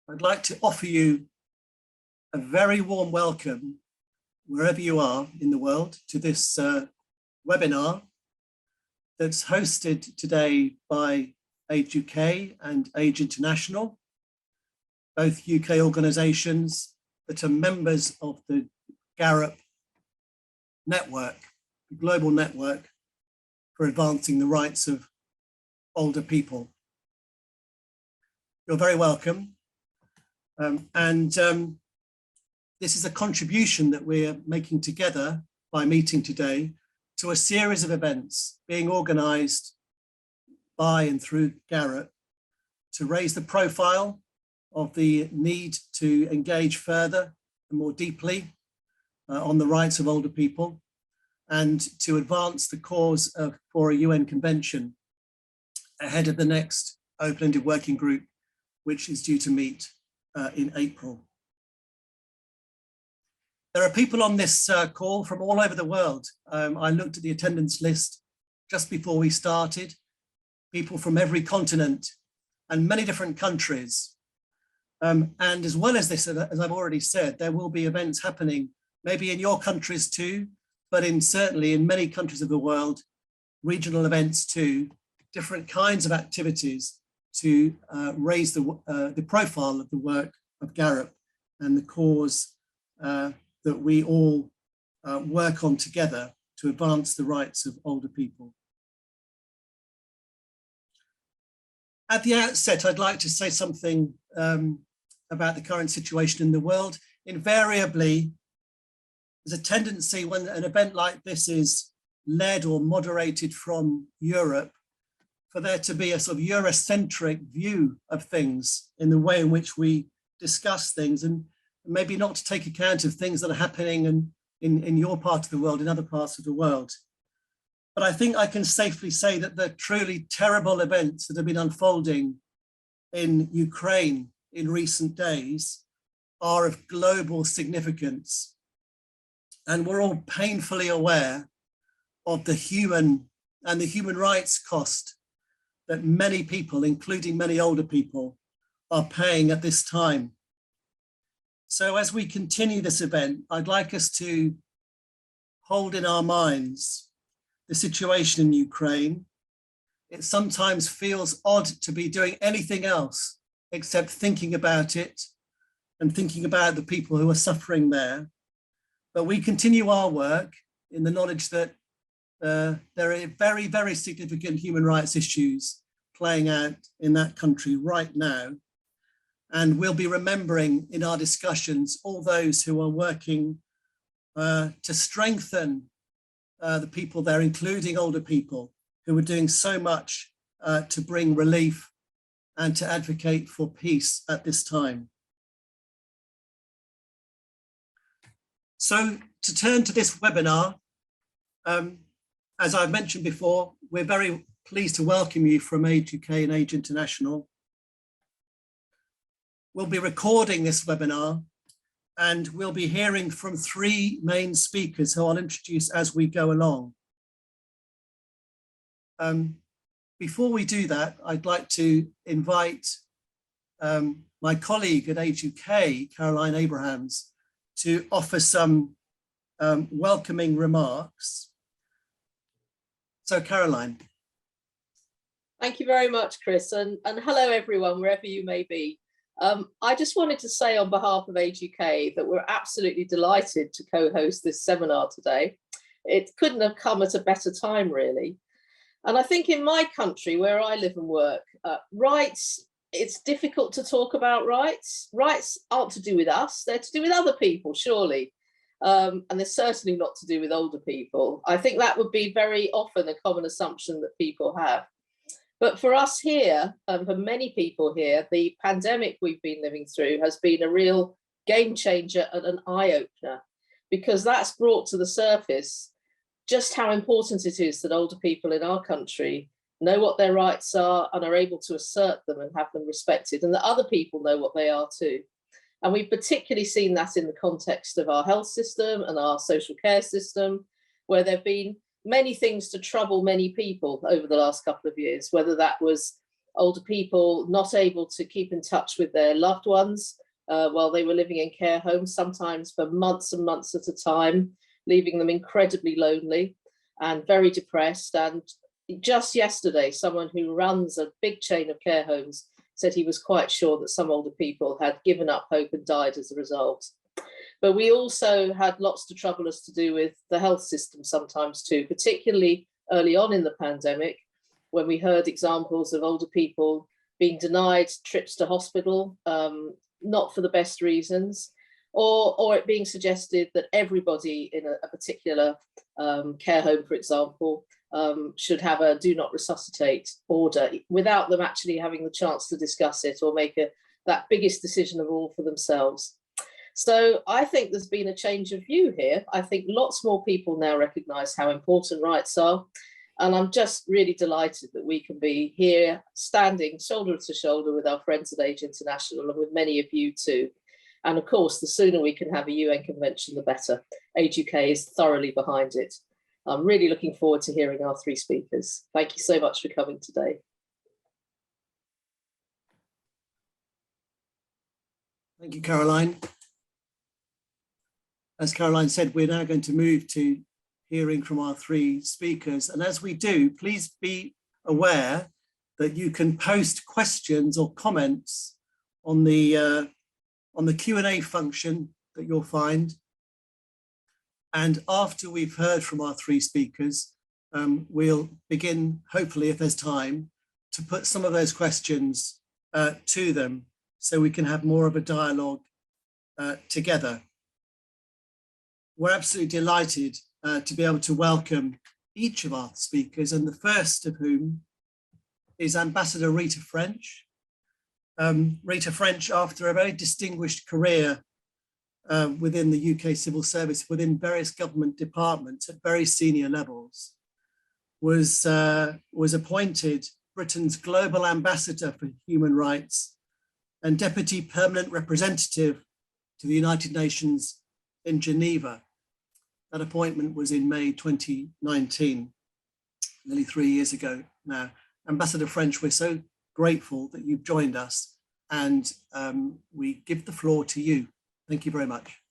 I'd like to offer you a very warm welcome, wherever you are in the world, to this webinar that's hosted today by Age UK and Age International, both UK organisations that are members of the GARUP network, the global network for advancing the rights of older people. You're very welcome. This is a contribution that we're making together by meeting today to a series of events being organised by and through GARUP to raise the profile of the need to engage further and more deeply on the rights of older people, and to advance the cause for a UN convention ahead of the next open-ended working group, which is due to meet in April. There are people on this call from all over the world. I looked at the attendance list just before we started, people from every continent and many different countries. And as well as this, as I've already said, there will be events happening, maybe in your countries too, but certainly in many countries of the world, regional events too, different kinds of activities to raise the profile of the work of GARUP and the cause that we all work on together to advance the rights of older people. At the outset, I'd like to say something about the current situation in the world. Invariably, there's a tendency when an event like this is led or moderated from Europe for there to be a sort of Eurocentric view of things in the way in which we discuss things, and maybe not to take account of things that are happening in your part of the world, in other parts of the world. But I think I can safely say that the truly terrible events that have been unfolding in Ukraine in recent days are of global significance. And we're all painfully aware of the human rights cost that many people, including many older people, are paying at this time. So as we continue this event, I'd like us to hold in our minds the situation in Ukraine. It sometimes feels odd to be doing anything else except thinking about it and thinking about the people who are suffering there. But we continue our work in the knowledge that there are very, very significant human rights issues playing out in that country right now. And we'll be remembering in our discussions all those who are working to strengthen the people there, including older people who are doing so much to bring relief and to advocate for peace at this time. So to turn to this webinar, as I've mentioned before, we're very pleased to welcome you from Age UK and Age International. We'll be recording this webinar and we'll be hearing from three main speakers who I'll introduce as we go along. Before we do that, I'd like to invite my colleague at Age UK, Caroline Abrahams, to offer some welcoming remarks. So Caroline. Thank you very much, Chris, and hello everyone, wherever you may be. I just wanted to say on behalf of Age UK that we're absolutely delighted to co-host this seminar today. It couldn't have come at a better time, really. And I think in my country, where I live and work, rights, it's difficult to talk about rights. Rights aren't to do with us, they're to do with other people, surely. And they're certainly not to do with older people. I think that would be very often a common assumption that people have. But for us here, for many people here, the pandemic we've been living through has been a real game changer and an eye-opener, because that's brought to the surface just how important it is that older people in our country know what their rights are and are able to assert them and have them respected, and that other people know what they are too. And we've particularly seen that in the context of our health system and our social care system, where there have been many things to trouble many people over the last couple of years, whether that was older people not able to keep in touch with their loved ones while they were living in care homes, sometimes for months and months at a time, leaving them incredibly lonely and very depressed. And just yesterday, someone who runs a big chain of care homes said he was quite sure that some older people had given up hope and died as a result. But we also had lots to trouble us to do with the health system sometimes too, particularly early on in the pandemic, when we heard examples of older people being denied trips to hospital, not for the best reasons, or it being suggested that everybody in a particular care home, for example, should have a do not resuscitate order without them actually having the chance to discuss it or make that biggest decision of all for themselves. So I think there's been a change of view here. I think lots more people now recognise how important rights are. And I'm just really delighted that we can be here standing shoulder to shoulder with our friends at Age International and with many of you too. And of course, the sooner we can have a UN convention, the better. Age UK is thoroughly behind it. I'm really looking forward to hearing our three speakers. Thank you so much for coming today. Thank you, Caroline. As Caroline said, we're now going to move to hearing from our three speakers. And as we do, please be aware that you can post questions or comments on the Q&A function that you'll find. And after we've heard from our three speakers, we'll begin, hopefully, if there's time, to put some of those questions to them so we can have more of a dialogue together. We're absolutely delighted to be able to welcome each of our speakers, and the first of whom is Ambassador Rita French. Rita French, after a very distinguished career within the UK civil service, within various government departments at very senior levels, was appointed Britain's Global Ambassador for Human Rights and Deputy Permanent Representative to the United Nations in Geneva. That appointment was in May 2019, nearly 3 years ago now. Ambassador French, we're so grateful that you've joined us, and we give the floor to you. Thank you very much.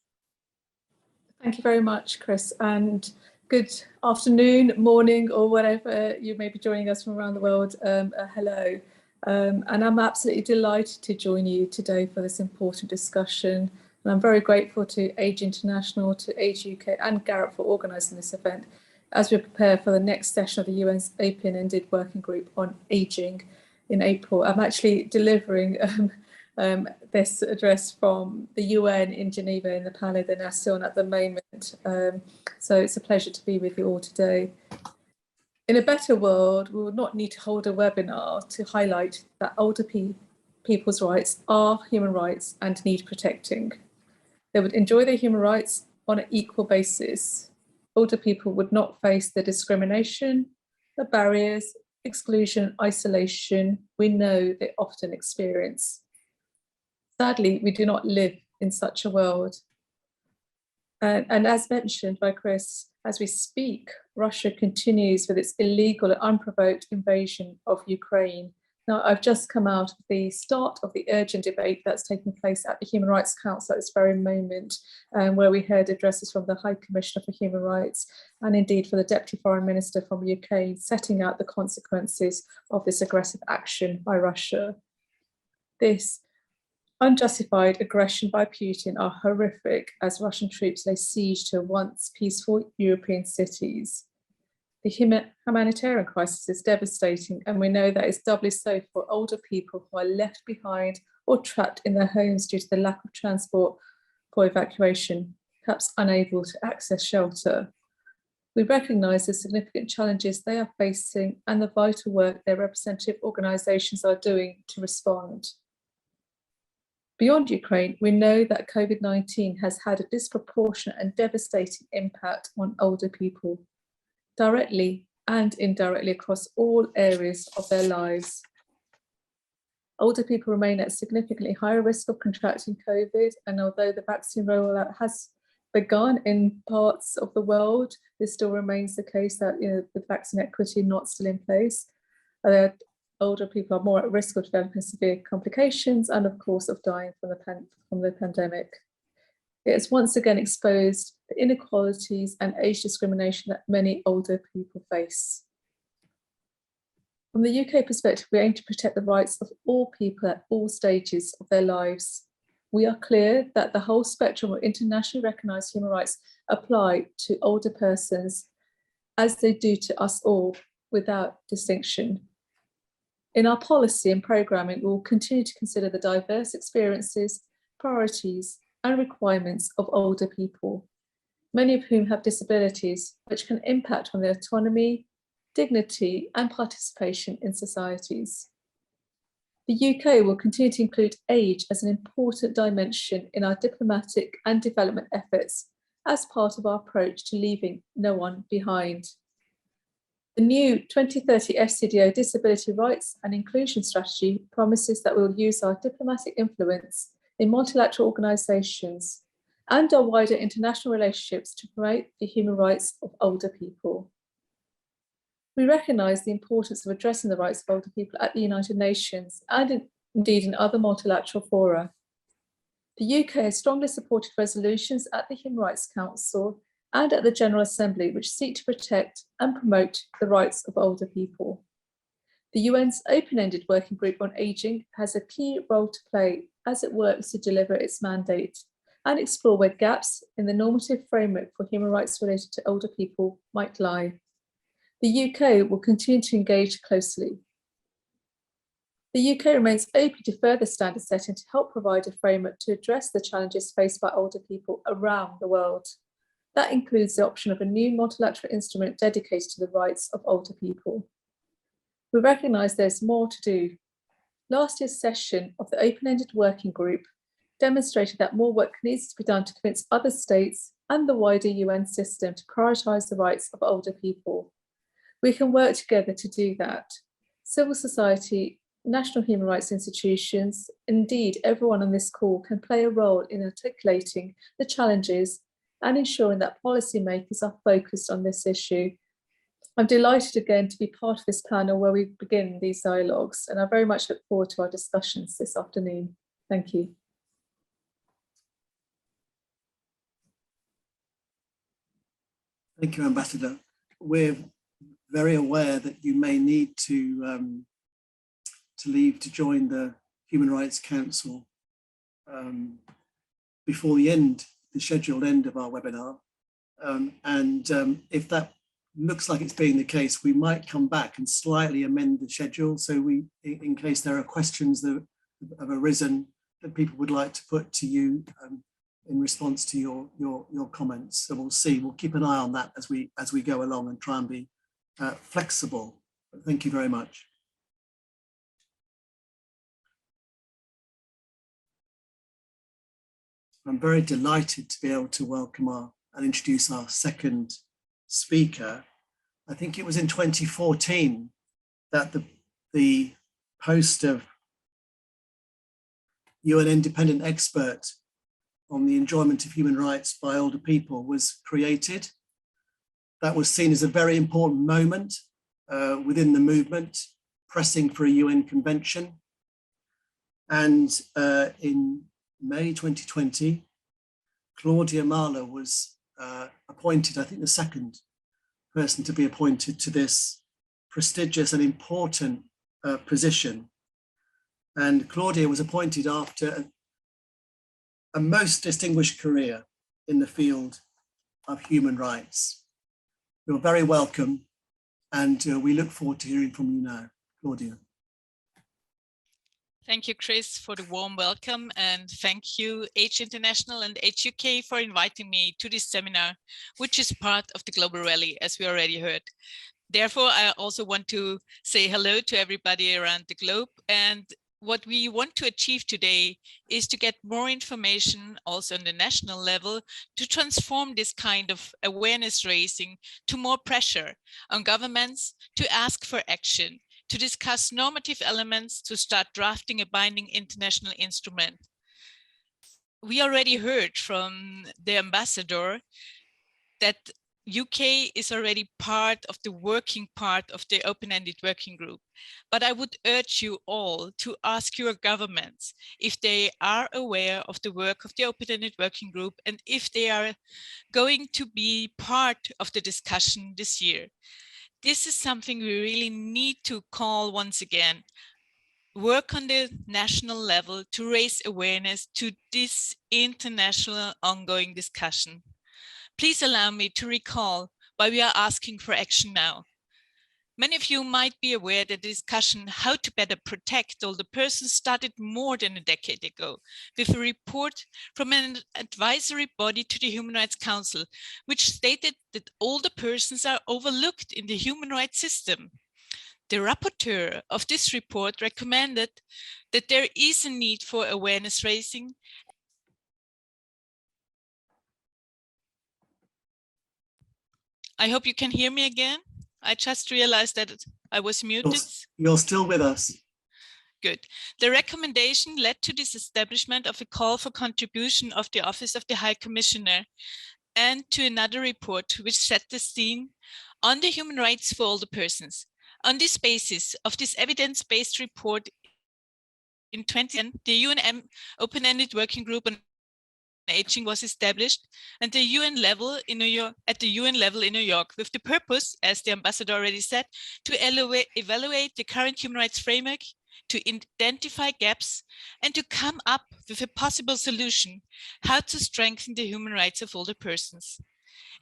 Thank you very much, Chris, and good afternoon, morning, or wherever you may be joining us from around the world. Hello, and I'm absolutely delighted to join you today for this important discussion. And I'm very grateful to Age International, to Age UK and Garrett for organising this event as we prepare for the next session of the UN's open-ended working group on ageing in April. I'm actually delivering this address from the UN in Geneva in the Palais des Nations at the moment. So it's a pleasure to be with you all today. In a better world, we would not need to hold a webinar to highlight that older people's rights are human rights and need protecting. They would enjoy their human rights on an equal basis. Older people would not face the discrimination, the barriers, exclusion, isolation we know they often experience. Sadly, we do not live in such a world. And as mentioned by Chris, as we speak, Russia continues with its illegal and unprovoked invasion of Ukraine. Now, I've just come out of the start of the urgent debate that's taking place at the Human Rights Council at this very moment, where we heard addresses from the High Commissioner for Human Rights and indeed for the Deputy Foreign Minister from UK, setting out the consequences of this aggressive action by Russia. This unjustified aggression by Putin are horrific as Russian troops lay siege to once peaceful European cities. The humanitarian crisis is devastating, and we know that it's doubly so for older people who are left behind or trapped in their homes due to the lack of transport for evacuation, perhaps unable to access shelter. We recognise the significant challenges they are facing and the vital work their representative organisations are doing to respond. Beyond Ukraine, we know that COVID-19 has had a disproportionate and devastating impact on older people, directly and indirectly across all areas of their lives. Older people remain at significantly higher risk of contracting COVID, and although the vaccine rollout has begun in parts of the world, this still remains the case that with vaccine equity not still in place. older people are more at risk of developing severe complications and, of course, of dying from the pandemic. It has once again exposed the inequalities and age discrimination that many older people face. From the UK perspective, we aim to protect the rights of all people at all stages of their lives. We are clear that the whole spectrum of internationally recognised human rights apply to older persons as they do to us all, without distinction. In our policy and programming, we will continue to consider the diverse experiences, priorities, and requirements of older people, many of whom have disabilities which can impact on their autonomy, dignity, and participation in societies. The UK will continue to include age as an important dimension in our diplomatic and development efforts as part of our approach to leaving no one behind. The new 2030 FCDO Disability Rights and Inclusion Strategy promises that we will use our diplomatic influence in multilateral organisations and our wider international relationships to promote the human rights of older people. We recognise the importance of addressing the rights of older people at the United Nations and indeed in other multilateral fora. The UK has strongly supported resolutions at the Human Rights Council and at the General Assembly which seek to protect and promote the rights of older people. The UN's open-ended working group on ageing has a key role to play as it works to deliver its mandate and explore where gaps in the normative framework for human rights related to older people might lie. The UK will continue to engage closely. The UK remains open to further standard setting to help provide a framework to address the challenges faced by older people around the world. That includes the option of a new multilateral instrument dedicated to the rights of older people. We recognise there's more to do. Last year's session of the open-ended working group demonstrated that more work needs to be done to convince other states and the wider UN system to prioritise the rights of older people. We can work together to do that. Civil society, national human rights institutions, indeed everyone on this call can play a role in articulating the challenges and ensuring that policymakers are focused on this issue. I'm delighted again to be part of this panel where we begin these dialogues, and I very much look forward to our discussions this afternoon. Thank you. Thank you, Ambassador. We're very aware that you may need to leave to join the Human Rights Council before the scheduled end of our webinar. If that looks like it's being the case, we might come back and slightly amend the schedule. So in case there are questions that have arisen that people would like to put to you in response to your comments. So we'll see, we'll keep an eye on that as we go along and try and be flexible. But thank you very much. I'm very delighted to be able to welcome and introduce our second speaker. I think it was in 2014 that the post of UN independent expert on the enjoyment of human rights by older people was created. That was seen as a very important moment within the movement, pressing for a UN convention. And in May 2020, Claudia Mahler was appointed, I think the second person to be appointed to this prestigious and important position. And Claudia was appointed after a most distinguished career in the field of human rights. You're very welcome, and we look forward to hearing from you now. Claudia. Thank you, Chris, for the warm welcome, and thank you, Age International and Age UK, for inviting me to this seminar, which is part of the Global Rally, as we already heard. Therefore, I also want to say hello to everybody around the globe. And what we want to achieve today is to get more information also on the national level to transform this kind of awareness raising to more pressure on governments to ask for action, to discuss normative elements, to start drafting a binding international instrument. We already heard from the ambassador that UK is already part of the working part of the open-ended working group, but I would urge you all to ask your governments if they are aware of the work of the open-ended working group and if they are going to be part of the discussion this year. This is something we really need to call once again. Work on the national level to raise awareness to this international ongoing discussion. Please allow me to recall why we are asking for action now. Many of you might be aware that the discussion how to better protect older persons started more than a decade ago with a report from an advisory body to the Human Rights Council, which stated that older persons are overlooked in the human rights system. The rapporteur of this report recommended that there is a need for awareness raising I hope you can hear me again. I just realized that I was muted. You're still with us. Good. The recommendation led to this establishment of a call for contribution of the Office of the High Commissioner and to another report which set the scene on the human rights for older persons. On this basis of this evidence-based report in 2010, the UN Open-Ended Working Group on Aging was established and the UN level in New York, at the UN level in New York, with the purpose, as the ambassador already said, to evaluate the current human rights framework, to identify gaps, and to come up with a possible solution how to strengthen the human rights of older persons.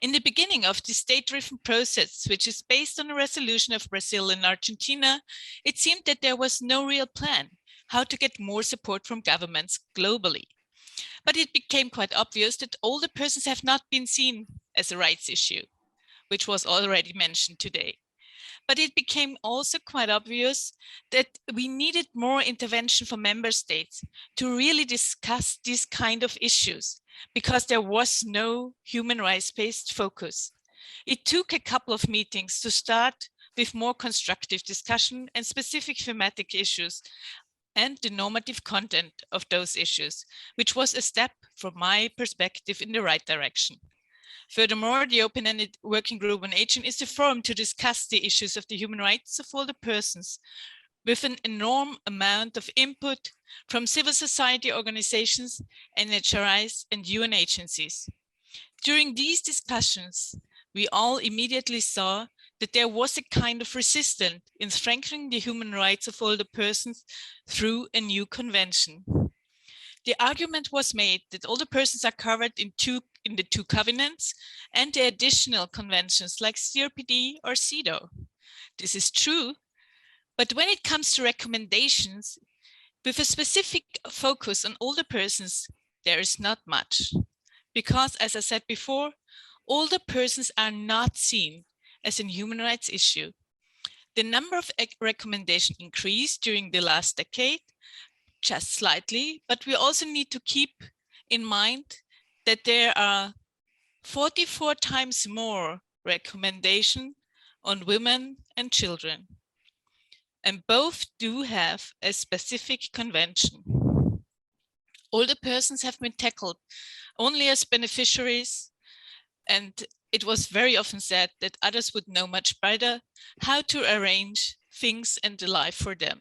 In the beginning of this state-driven process, which is based on a resolution of Brazil and Argentina, it seemed that there was no real plan how to get more support from governments globally. But it became quite obvious that older persons have not been seen as a rights issue, which was already mentioned today. But it became also quite obvious that we needed more intervention from member states to really discuss these kind of issues, because there was no human rights-based focus. It took a couple of meetings to start with more constructive discussion and specific thematic issues and the normative content of those issues, which was a step from my perspective in the right direction. Furthermore, the open-ended working group on aging is the forum to discuss the issues of the human rights of older persons with an enormous amount of input from civil society organizations, NHRIs, and UN agencies. During these discussions, we all immediately saw that there was a kind of resistance in strengthening the human rights of older persons through a new convention. The argument was made that older persons are covered in the two covenants and the additional conventions like CRPD or CEDAW. This is true, but when it comes to recommendations with a specific focus on older persons, there is not much. Because, as I said before, older persons are not seen as a human rights issue. The number of recommendations increased during the last decade, just slightly, but we also need to keep in mind that there are 44 times more recommendations on women and children. And both do have a specific convention. Older persons have been tackled only as beneficiaries, and it was very often said that others would know much better how to arrange things and the life for them.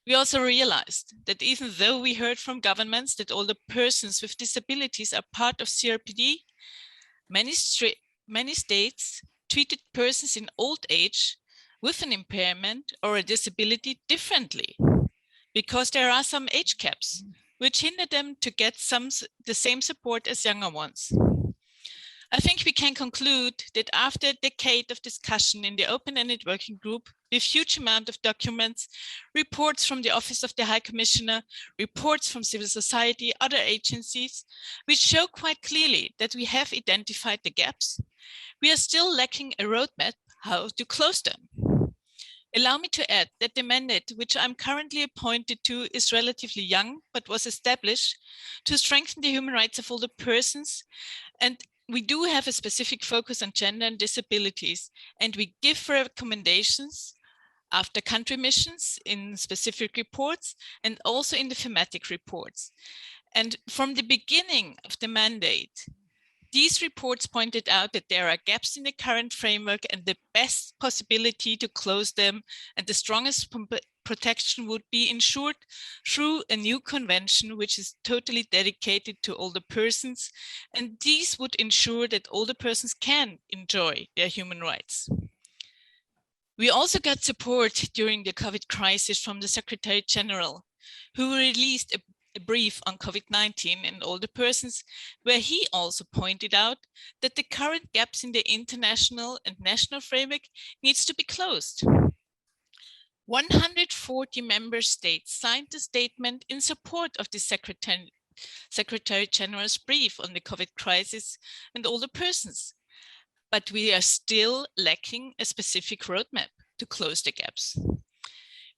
We also realized that even though we heard from governments that older persons with disabilities are part of CRPD, many states treated persons in old age with an impairment or a disability differently, because there are some age caps which hinder them to get the same support as younger ones. I think we can conclude that after a decade of discussion in the open-ended working group with huge amount of documents, reports from the Office of the High Commissioner, reports from civil society, other agencies, we show quite clearly that we have identified the gaps. We are still lacking a roadmap how to close them. Allow me to add that the mandate which I'm currently appointed to is relatively young, but was established to strengthen the human rights of older persons. And we do have a specific focus on gender and disabilities, and we give recommendations after country missions in specific reports and also in the thematic reports. And from the beginning of the mandate, These reports pointed out that there are gaps in the current framework, and the best possibility to close them and the strongest protection would be ensured through a new convention which is totally dedicated to older persons, and these would ensure that older persons can enjoy their human rights. We also got support during the COVID crisis from the Secretary General, who released a brief on COVID-19 and older persons, where he also pointed out that the current gaps in the international and national framework needs to be closed. 140 member states signed a statement in support of the Secretary General's brief on the COVID crisis and older persons, but we are still lacking a specific roadmap to close the gaps.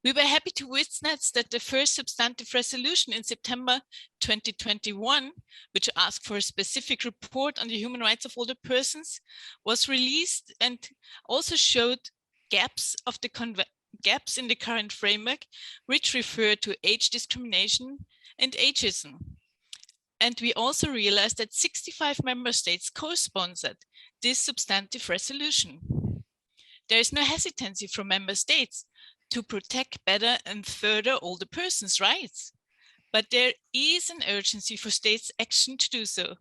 We were happy to witness that the first substantive resolution in September 2021, which asked for a specific report on the human rights of older persons, was released and also showed gaps in the current framework, which refer to age discrimination and ageism. And we also realized that 65 member states co-sponsored this substantive resolution. There is no hesitancy from member states to protect better and further older persons' rights, but there is an urgency for states' action to do so.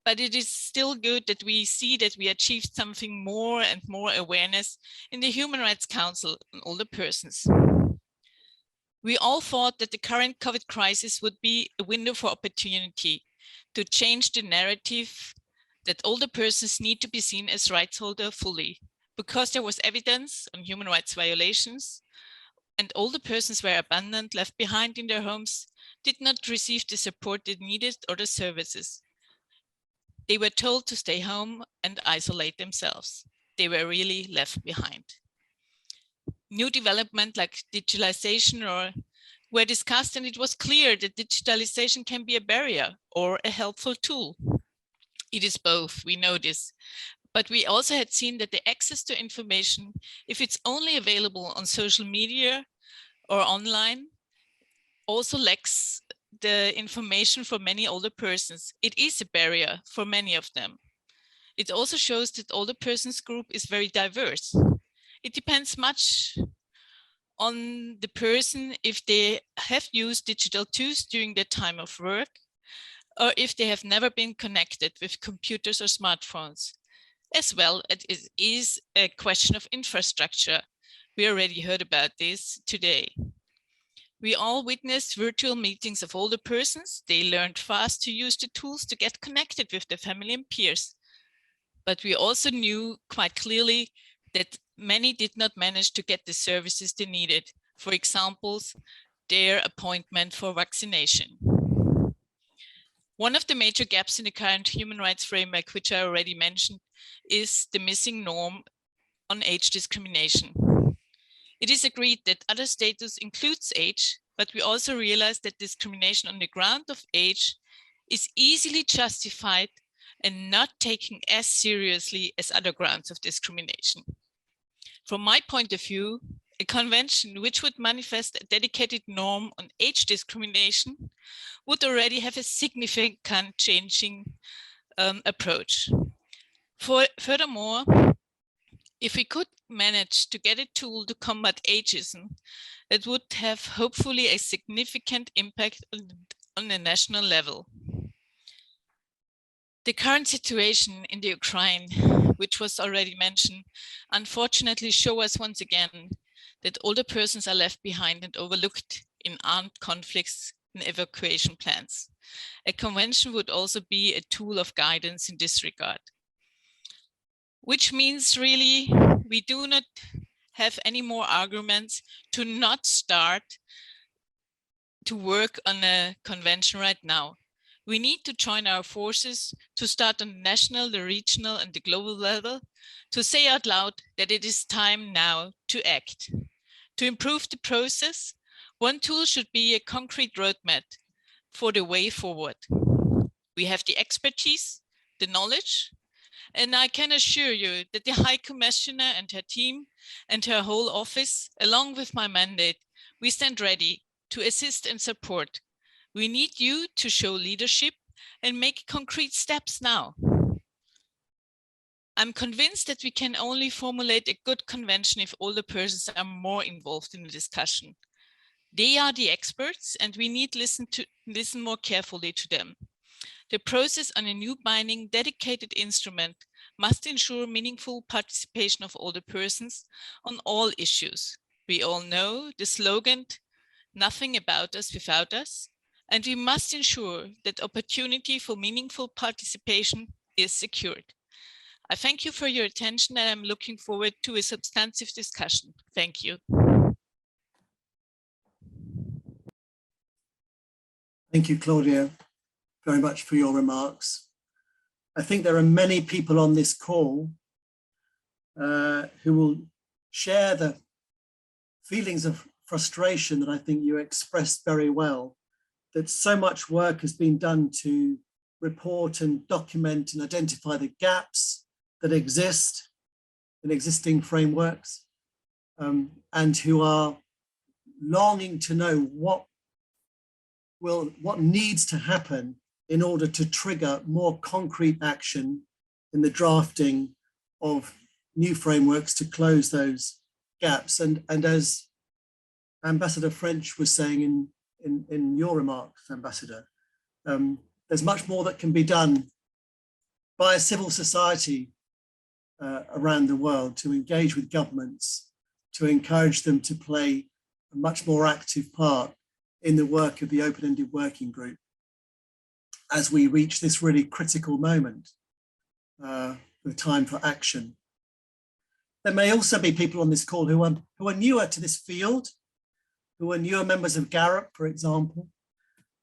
But it is still good that we see that we achieved something more and more awareness in the Human Rights Council on older persons. We all thought that the current COVID crisis would be a window for opportunity to change the narrative that older persons need to be seen as rights holder fully, because there was evidence on human rights violations and older persons were abandoned, left behind in their homes, did not receive the support they needed or the services. They were told to stay home and isolate themselves. They were really left behind. New development like digitalization were discussed, and it was clear that digitalization can be a barrier or a helpful tool. It is both, we know this. But we also had seen that the access to information, if it's only available on social media or online, also lacks the information for many older persons. It is a barrier for many of them. It also shows that older persons group is very diverse. It depends much on the person if they have used digital tools during their time of work, or if they have never been connected with computers or smartphones. As well, it is a question of infrastructure. We already heard about this today. We all witnessed virtual meetings of older persons. They learned fast to use the tools to get connected with their family and peers. But we also knew quite clearly that many did not manage to get the services they needed. For example, their appointment for vaccination. One of the major gaps in the current human rights framework, which I already mentioned, is the missing norm on age discrimination. It is agreed that other status includes age, but we also realize that discrimination on the ground of age is easily justified and not taken as seriously as other grounds of discrimination. From my point of view, a convention which would manifest a dedicated norm on age discrimination would already have a significant changing approach. Furthermore, if we could manage to get a tool to combat ageism, it would have hopefully a significant impact on the national level. The current situation in the Ukraine, which was already mentioned, unfortunately shows us once again that older persons are left behind and overlooked in armed conflicts and evacuation plans. A convention would also be a tool of guidance in this regard. Which means really we do not have any more arguments to not start to work on a convention right now. We need to join our forces to start on the national, the regional and the global level to say out loud that it is time now to act. To improve the process, one tool should be a concrete roadmap for the way forward. We have the expertise, the knowledge, and I can assure you that the High Commissioner and her team and her whole office, along with my mandate, we stand ready to assist and support. We need you to show leadership and make concrete steps now. I'm convinced that we can only formulate a good convention if older persons are more involved in the discussion. They are the experts, and we need to listen more carefully to them. The process on a new binding dedicated instrument must ensure meaningful participation of older persons on all issues. We all know the slogan, "Nothing about us without us," and we must ensure that opportunity for meaningful participation is secured. I thank you for your attention, and I'm looking forward to a substantive discussion. Thank you. Thank you, Claudia, very much for your remarks. I think there are many people on this call who will share the feelings of frustration that I think you expressed very well, that so much work has been done to report and document and identify the gaps that exist in existing frameworks, and who are longing to know what needs to happen in order to trigger more concrete action in the drafting of new frameworks to close those gaps. And as Ambassador French was saying in your remarks, Ambassador, there's much more that can be done by civil society around the world to engage with governments, to encourage them to play a much more active part in the work of the open-ended working group as we reach this really critical moment, the time for action. There may also be people on this call who are newer to this field, who are newer members of GARUP, for example,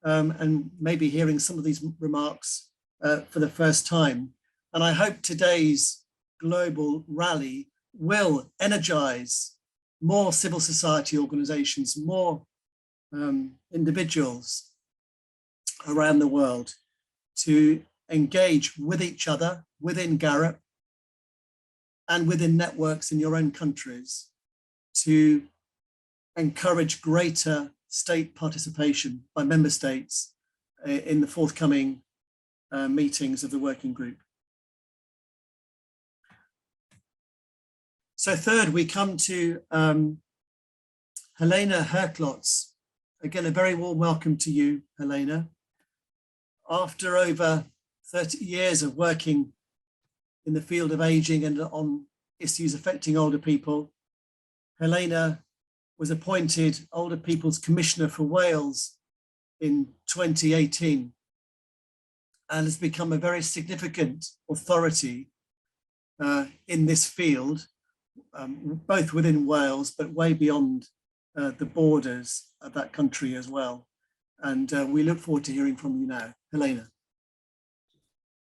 and maybe hearing some of these remarks for the first time. And I hope today's global rally will energize more civil society organizations, more individuals around the world to engage with each other within GARUP and within networks in your own countries to encourage greater state participation by member states in the forthcoming meetings of the working group. So third, we come to Helena Herklots. Again, a very warm welcome to you, Helena. After over 30 years of working in the field of aging and on issues affecting older people, Helena was appointed Older People's Commissioner for Wales in 2018 and has become a very significant authority in this field, both within Wales, but way beyond the borders of that country as well. And we look forward to hearing from you now. Helena.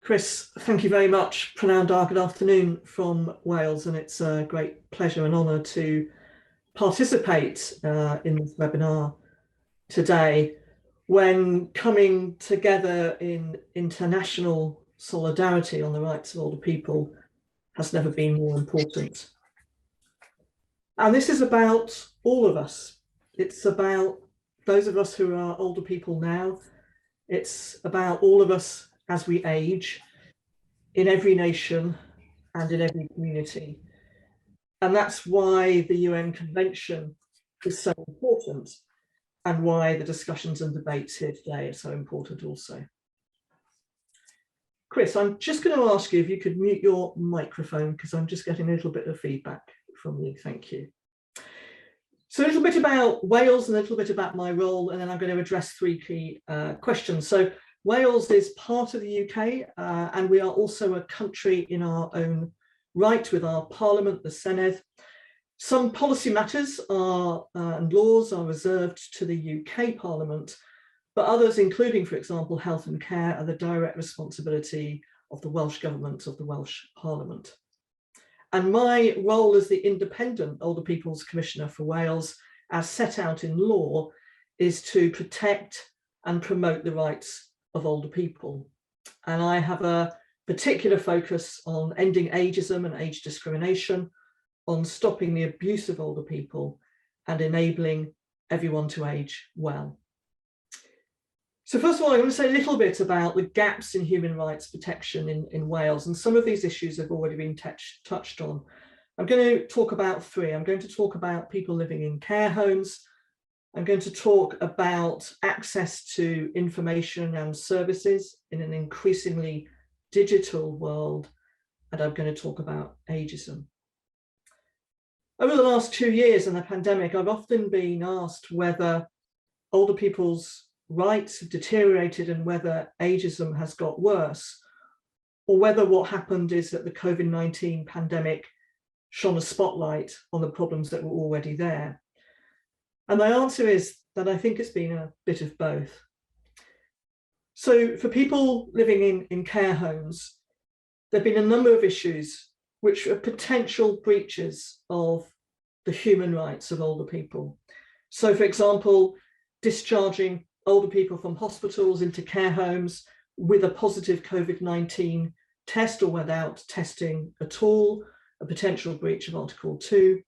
Chris, thank you very much. Prynawn da, good afternoon from Wales, and it's a great pleasure and honour to participate in this webinar today, when coming together in international solidarity on the rights of older people has never been more important. And this is about all of us. It's about those of us who are older people now. It's about all of us as we age in every nation and in every community. And that's why the UN Convention is so important, and why the discussions and debates here today are so important also. Chris, I'm just going to ask you if you could mute your microphone, because I'm just getting a little bit of feedback from you. Thank you. So a little bit about Wales and a little bit about my role, and then I'm going to address three key questions. So Wales is part of the UK, and we are also a country in our own right with our Parliament, the Senedd. Some policy matters and laws are reserved to the UK Parliament, but others, including, for example, health and care, are the direct responsibility of the Welsh Government, of the Welsh Parliament. And my role as the independent Older People's Commissioner for Wales, as set out in law, is to protect and promote the rights of older people. And I have a particular focus on ending ageism and age discrimination, on stopping the abuse of older people, and enabling everyone to age well. So first of all, I'm going to say a little bit about the gaps in human rights protection in Wales, and some of these issues have already been touched on. I'm going to talk about three. I'm going to talk about people living in care homes. I'm going to talk about access to information and services in an increasingly digital world, and I'm going to talk about ageism. Over the last 2 years in the pandemic, I've often been asked whether older people's rights have deteriorated and whether ageism has got worse, or whether what happened is that the COVID-19 pandemic shone a spotlight on the problems that were already there. And my answer is that I think it's been a bit of both. So for people living in care homes, there have been a number of issues which are potential breaches of the human rights of older people. So for example, discharging older people from hospitals into care homes with a positive COVID-19 test or without testing at all, a potential breach of Article 2.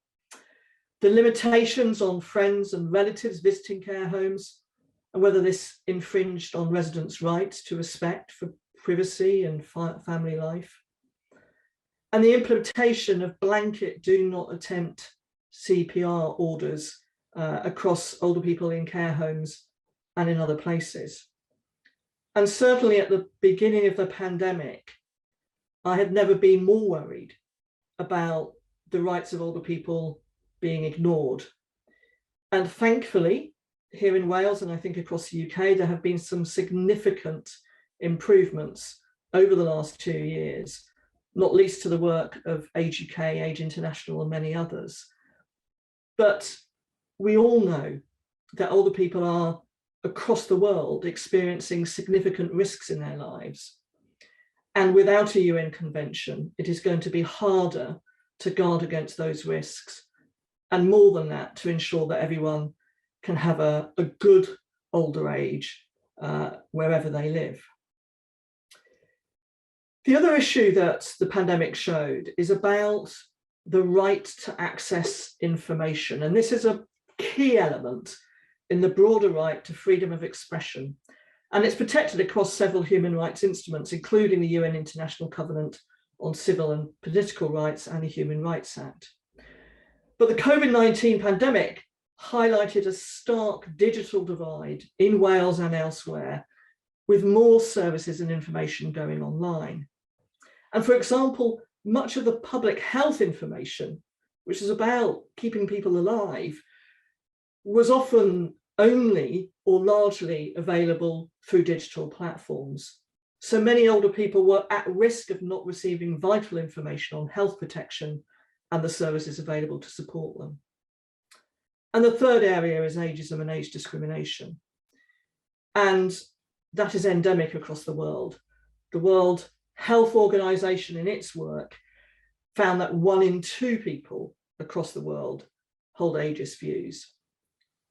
The limitations on friends and relatives visiting care homes, and whether this infringed on residents' rights to respect for privacy and family life. And the implementation of blanket do not attempt CPR orders across older people in care homes and in other places. And certainly at the beginning of the pandemic, I had never been more worried about the rights of older people being ignored. And thankfully, here in Wales, and I think across the UK, there have been some significant improvements over the last 2 years, not least to the work of Age UK, Age International, and many others. But we all know that older people are across the world experiencing significant risks in their lives. And without a UN convention, it is going to be harder to guard against those risks. And more than that, to ensure that everyone can have a good older age wherever they live. The other issue that the pandemic showed is about the right to access information. And this is a key element in the broader right to freedom of expression. And it's protected across several human rights instruments, including the UN International Covenant on Civil and Political Rights and the Human Rights Act. But the COVID-19 pandemic highlighted a stark digital divide in Wales and elsewhere, with more services and information going online. And for example, much of the public health information, which is about keeping people alive, was often only or largely available through digital platforms. So many older people were at risk of not receiving vital information on health protection and the services available to support them. And the third area is ageism and age discrimination. And that is endemic across the world. The World Health Organization in its work found that 1 in 2 people across the world hold ageist views.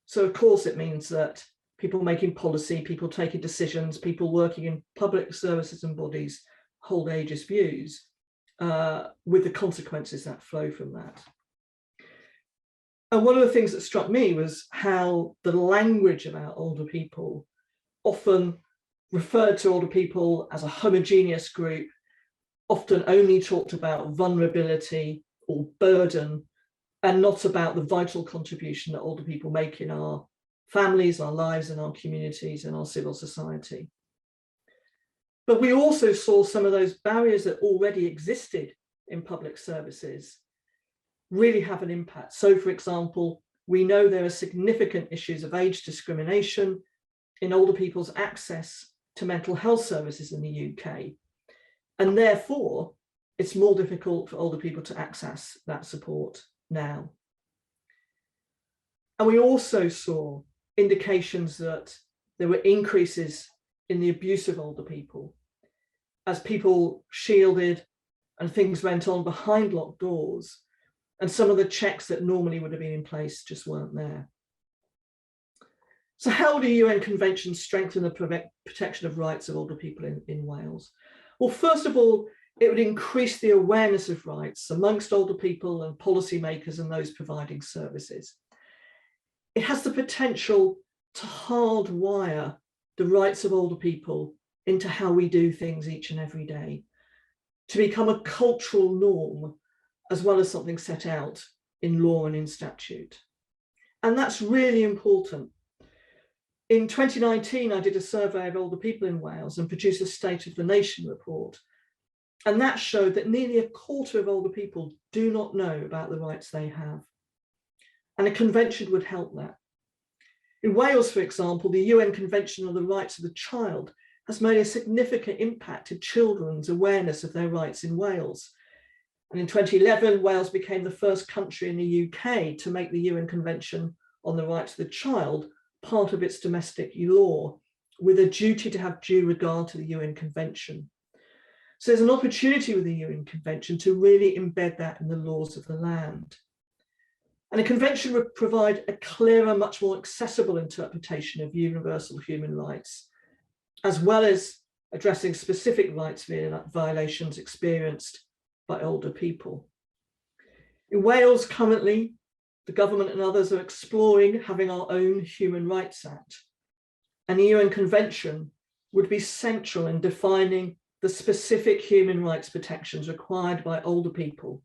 So of course it means that people making policy, people taking decisions, people working in public services and bodies hold ageist views, with the consequences that flow from that. And one of the things that struck me was how the language about older people often referred to older people as a homogeneous group, often only talked about vulnerability or burden, and not about the vital contribution that older people make in our families, our lives, and our communities, and our civil society. But we also saw some of those barriers that already existed in public services really have an impact. So for example, we know there are significant issues of age discrimination in older people's access to mental health services in the UK. And therefore, it's more difficult for older people to access that support now. And we also saw indications that there were increases in the abuse of older people as people shielded and things went on behind locked doors, and some of the checks that normally would have been in place just weren't there. So how do UN conventions strengthen the protection of rights of older people in Wales? Well, first of all, it would increase the awareness of rights amongst older people and policymakers and those providing services. It has the potential to hardwire the rights of older people into how we do things each and every day, to become a cultural norm as well as something set out in law and in statute. And that's really important. In 2019, I did a survey of older people in Wales and produced a State of the Nation report. And that showed that nearly a quarter of older people do not know about the rights they have. And a convention would help that. In Wales, for example, the UN Convention on the Rights of the Child has made a significant impact to children's awareness of their rights in Wales. And in 2011, Wales became the first country in the UK to make the UN Convention on the Rights of the Child part of its domestic law, with a duty to have due regard to the UN Convention. So there's an opportunity with the UN Convention to really embed that in the laws of the land. And a convention would provide a clearer, much more accessible interpretation of universal human rights, as well as addressing specific rights violations experienced by older people. In Wales currently, the government and others are exploring having our own Human Rights Act, and the UN Convention would be central in defining the specific human rights protections required by older people,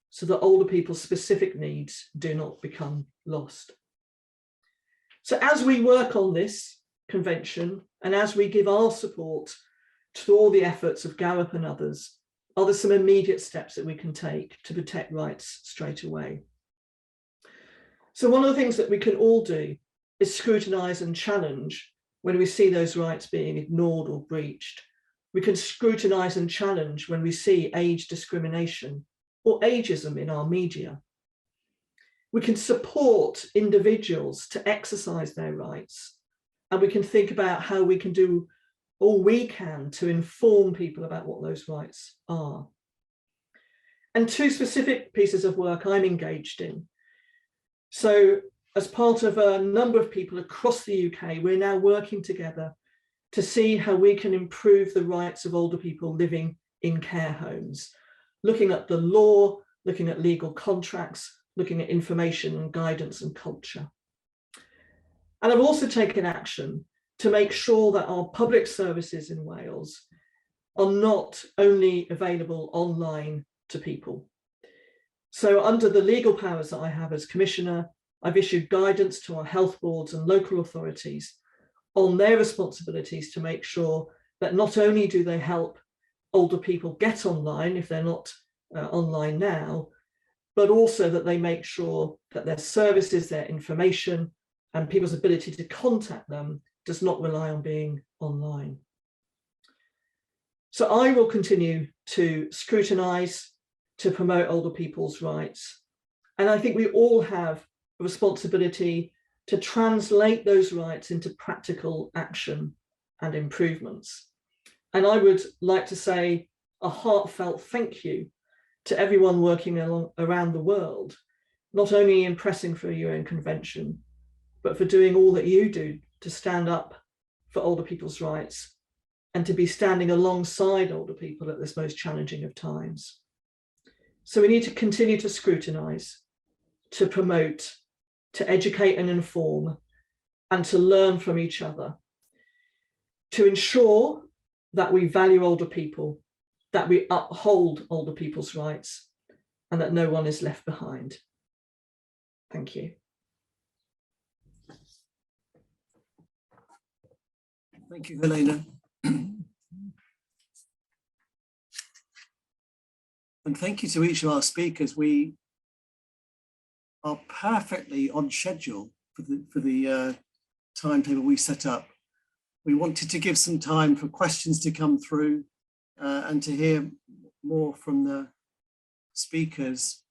so that older people's specific needs do not become lost. So as we work on this convention, and as we give our support to all the efforts of Gareth and others, are there some immediate steps that we can take to protect rights straight away? So one of the things that we can all do is scrutinise and challenge when we see those rights being ignored or breached. We can scrutinise and challenge when we see age discrimination or ageism in our media. We can support individuals to exercise their rights, and we can think about how we can do all we can to inform people about what those rights are. And two specific pieces of work I'm engaged in. So as part of a number of people across the UK, we're now working together to see how we can improve the rights of older people living in care homes, looking at the law, looking at legal contracts, looking at information and guidance and culture. And I've also taken action to make sure that our public services in Wales are not only available online to people. So under the legal powers that I have as Commissioner, I've issued guidance to our health boards and local authorities on their responsibilities to make sure that not only do they help older people get online if they're not online now, but also that they make sure that their services, their information, and people's ability to contact them does not rely on being online. So I will continue to scrutinise, to promote older people's rights. And I think we all have a responsibility to translate those rights into practical action and improvements. And I would like to say a heartfelt thank you to everyone working around the world, not only in pressing for a UN Convention, but for doing all that you do to stand up for older people's rights and to be standing alongside older people at this most challenging of times. So we need to continue to scrutinise, to promote, to educate and inform, and to learn from each other, to ensure that we value older people, that we uphold older people's rights, and that no one is left behind. Thank you. Thank you, Helena. And thank you to each of our speakers. We are perfectly on schedule for the timetable we set up. We wanted to give some time for questions to come through and to hear more from the speakers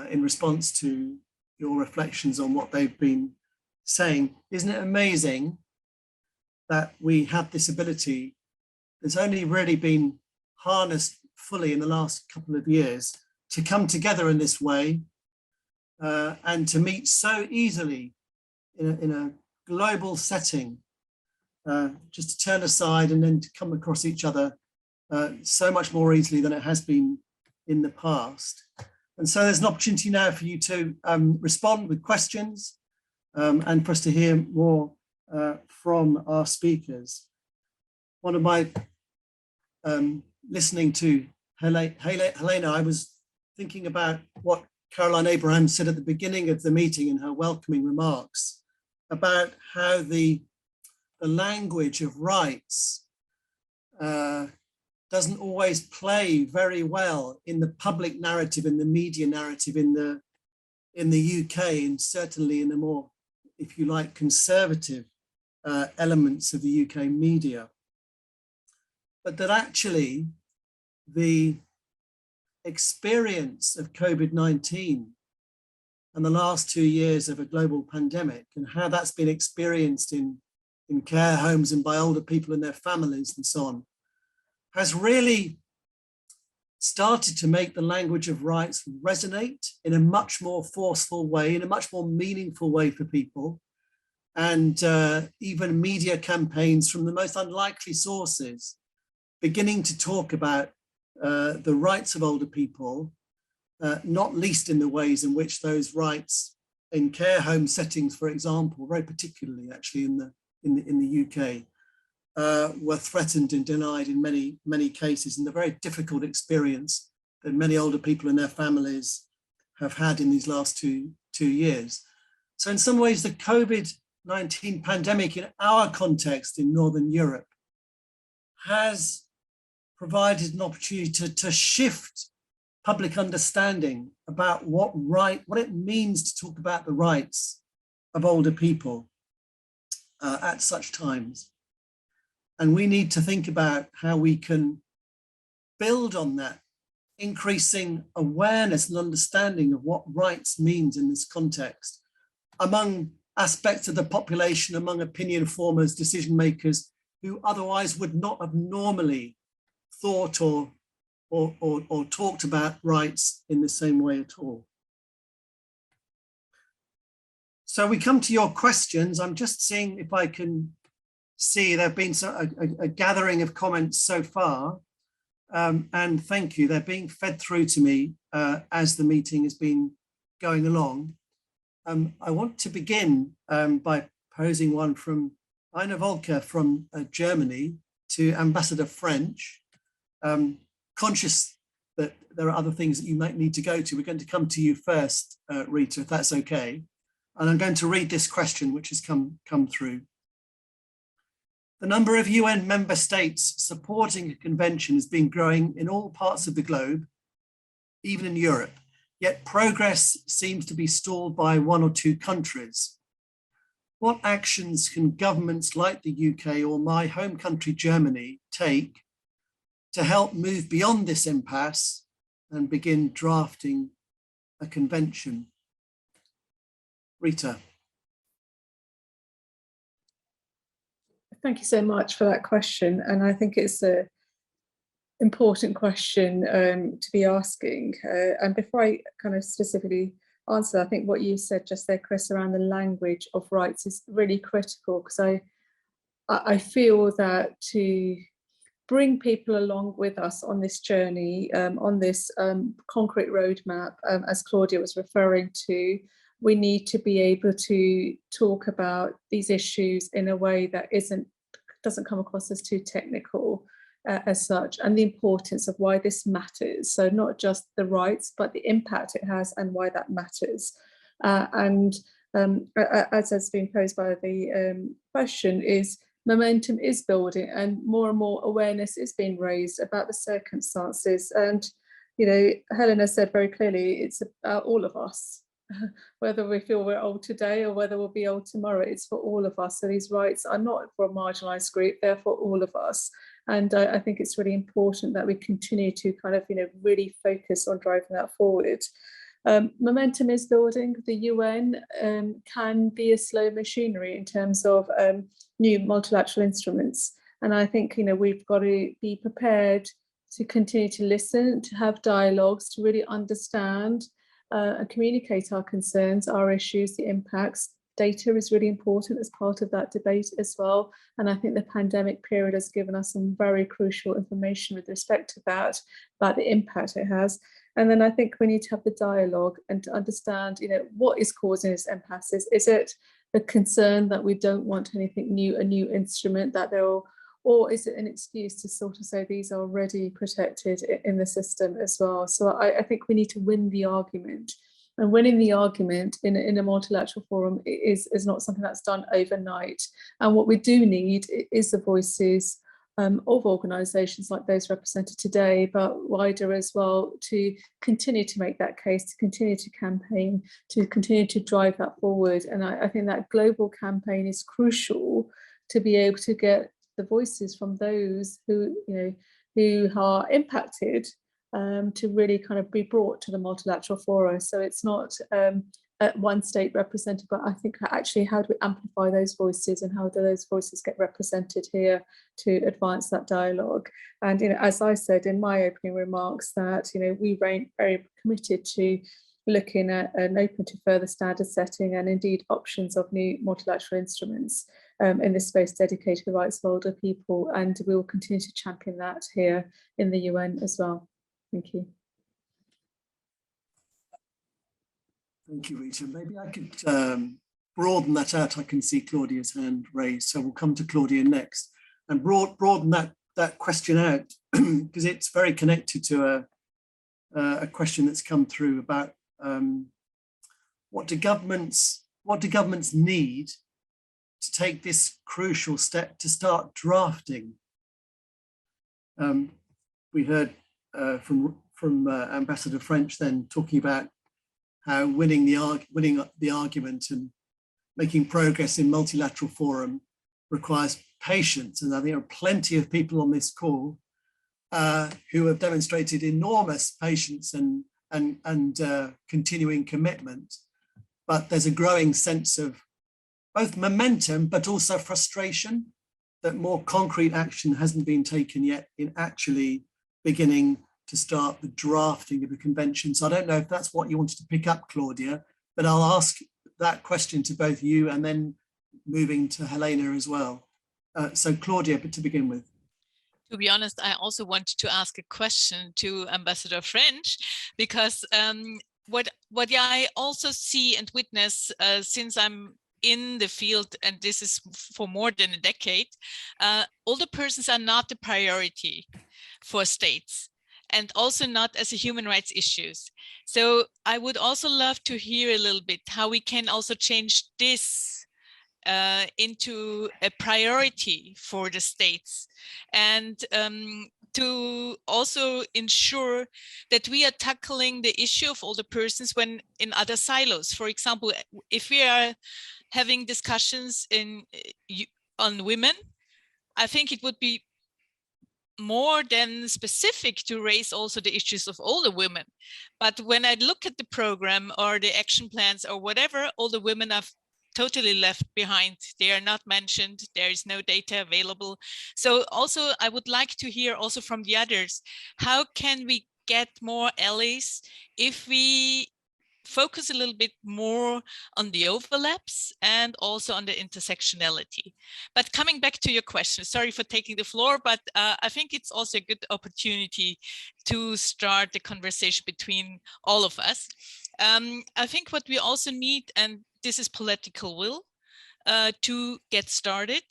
in response to your reflections on what they've been saying. Isn't it amazing that we have this ability that's only really been harnessed fully in the last couple of years to come together in this way and to meet so easily in a global setting, just to turn aside and then to come across each other so much more easily than it has been in the past. And so there's an opportunity now for you to respond with questions and for us to hear more from our speakers. One of my, listening to Helena, I was thinking about what Caroline Abraham said at the beginning of the meeting in her welcoming remarks about how the language of rights doesn't always play very well in the public narrative, in the media narrative in the UK, and certainly in the more, if you like, conservative elements of the UK media. But that actually the experience of COVID-19 and the last 2 years of a global pandemic and how that's been experienced in care homes and by older people and their families and so on, has really started to make the language of rights resonate in a much more forceful way, in a much more meaningful way for people. And even media campaigns from the most unlikely sources beginning to talk about the rights of older people, not least in the ways in which those rights in care home settings, for example, very particularly actually in the UK, were threatened and denied in many cases, and the very difficult experience that many older people and their families have had in these last two years. So in some ways, the COVID-19 pandemic in our context in Northern Europe has provided an opportunity to shift public understanding about what it means to talk about the rights of older people at such times. And we need to think about how we can build on that, increasing awareness and understanding of what rights means in this context among aspects of the population, among opinion formers, decision makers who otherwise would not have normally thought or talked about rights in the same way at all. So we come to your questions. I'm just seeing if I can see there have been a gathering of comments so far, and thank you. They're being fed through to me as the meeting has been going along. I want to begin by posing one from Ina Volker from Germany to Ambassador French. Conscious that there are other things that you might need to go to. We're going to come to you first, Rita, if that's okay. And I'm going to read this question, which has come through. The number of UN member states supporting a convention has been growing in all parts of the globe, even in Europe, yet progress seems to be stalled by 1 or 2 countries. What actions can governments like the UK or my home country, Germany, take to help move beyond this impasse and begin drafting a convention? Rita. Thank you so much for that question. And I think it's an important question to be asking. And before I kind of specifically answer, I think what you said just there, Chris, around the language of rights is really critical, because I feel that to bring people along with us on this journey, on this concrete roadmap, as Claudia was referring to, we need to be able to talk about these issues in a way that doesn't come across as too technical as such, and the importance of why this matters. So not just the rights, but the impact it has and why that matters. As has been posed by the question, is momentum is building and more awareness is being raised about the circumstances. And, you know, Helena said very clearly, it's about all of us. Whether we feel we're old today or whether we'll be old tomorrow, it's for all of us. So these rights are not for a marginalised group, they're for all of us. And I think it's really important that we continue to kind of, really focus on driving that forward. Momentum is building. The UN can be a slow machinery in terms of new multilateral instruments. And I think, we've got to be prepared to continue to listen, to have dialogues, to really understand and communicate our concerns, our issues, the impacts. Data is really important as part of that debate as well. And I think the pandemic period has given us some very crucial information with respect to that, about the impact it has. And then I think we need to have the dialogue and to understand, what is causing this impasse. Is it a concern that we don't want anything new, a new instrument that they'll, or is it an excuse to sort of say these are already protected in the system as well? So I think we need to win the argument. And winning the argument in a multilateral forum is not something that's done overnight. And what we do need is the voices of organisations like those represented today, but wider as well, to continue to make that case, to continue to campaign, to continue to drive that forward. And I think that global campaign is crucial to be able to get the voices from those who, who are impacted, to really kind of be brought to the multilateral fora. So it's not one state represented, but I think actually how do we amplify those voices, and how do those voices get represented here to advance that dialogue? And as I said in my opening remarks, that we remain very committed to looking at and open to further standard setting and indeed options of new multilateral instruments in this space dedicated to the rights of older people, and we will continue to champion that here in the UN as well. Thank you. Thank you, Rita. Maybe I could broaden that out. I can see Claudia's hand raised, so we'll come to Claudia next, and broaden that question out because it's very connected to a question that's come through about what do governments need to take this crucial step to start drafting. We heard from Ambassador French then talking about how winning the argument and making progress in multilateral forum requires patience. And I think there are plenty of people on this call who have demonstrated enormous patience and continuing commitment. But there's a growing sense of both momentum, but also frustration that more concrete action hasn't been taken yet in actually beginning to start the drafting of the convention. So I don't know if that's what you wanted to pick up, Claudia, but I'll ask that question to both you and then moving to Helena as well. So Claudia, but to begin with. To be honest, I also wanted to ask a question to Ambassador French, because what I also see and witness since I'm in the field, and this is for more than a decade, older persons are not the priority for states, and also not as a human rights issues. So I would also love to hear a little bit how we can also change this into a priority for the states, and to also ensure that we are tackling the issue of older persons when in other silos. For example, if we are having discussions on women, I think it would be more than specific to raise also the issues of older women. But when I look at the program or the action plans or whatever, older women are totally left behind. They are not mentioned. There is no data available. So also I would like to hear also from the others, how can we get more allies if we focus a little bit more on the overlaps and also on the intersectionality. But coming back to your question, sorry for taking the floor, but I think it's also a good opportunity to start the conversation between all of us. I think what we also need, and this is political will, to get started,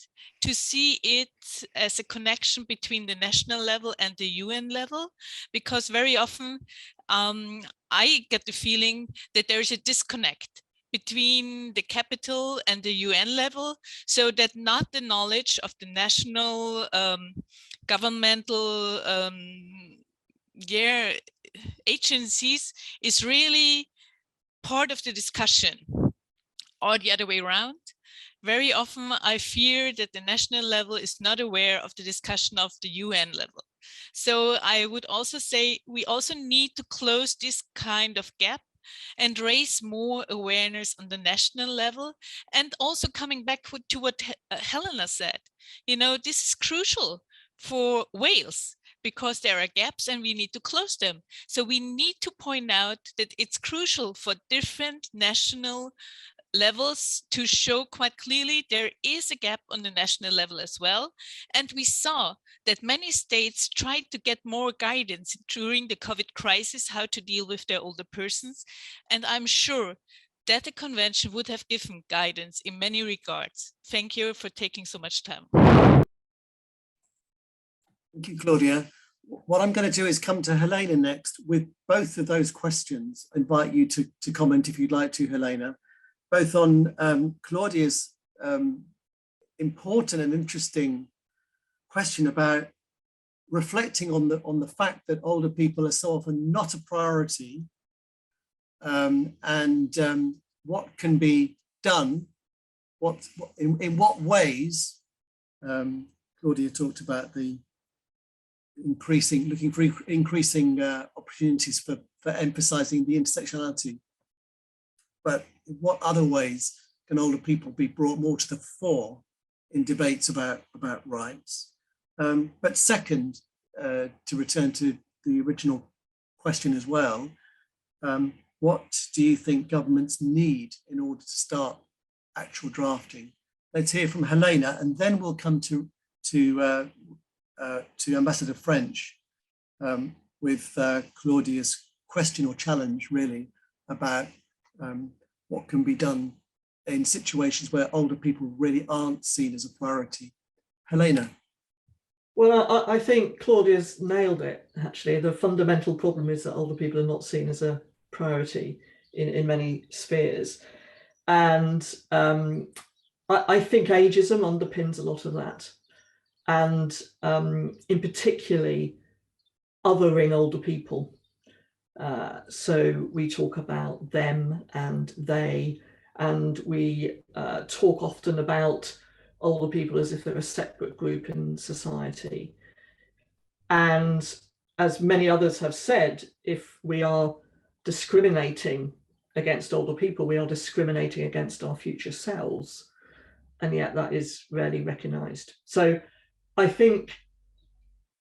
to see it as a connection between the national level and the UN level, because very often I get the feeling that there is a disconnect between the capital and the UN level, so that not the knowledge of the national governmental agencies is really part of the discussion, or the other way around. Very often I fear that the national level is not aware of the discussion of the UN level. So I would also say we also need to close this kind of gap and raise more awareness on the national level. And also coming back to what Helena said, this is crucial for Wales, because there are gaps and we need to close them. So we need to point out that it's crucial for different national levels to show quite clearly there is a gap on the national level as well. And we saw that many states tried to get more guidance during the COVID crisis, how to deal with their older persons. And I'm sure that the convention would have given guidance in many regards. Thank you for taking so much time. Thank you, Claudia. What I'm going to do is come to Helena next with both of those questions. I invite you to comment if you'd like to, Helena, both on Claudia's important and interesting question about reflecting on the fact that older people are so often not a priority, and what can be done, in what ways. Claudia talked about the looking for increasing opportunities for emphasizing the intersectionality, but in what other ways can older people be brought more to the fore in debates about rights? But second, to return to the original question as well, what do you think governments need in order to start actual drafting? Let's hear from Helena, and then we'll come to Ambassador French with Claudia's question or challenge, really, about what can be done in situations where older people really aren't seen as a priority. Helena. Well, I think Claudia's nailed it, actually. The fundamental problem is that older people are not seen as a priority in many spheres. And I think ageism underpins a lot of that. And in particularly othering older people. So we talk about them and they, and we talk often about older people as if they're a separate group in society. And as many others have said, if we are discriminating against older people, we are discriminating against our future selves. And yet that is rarely recognised. So I think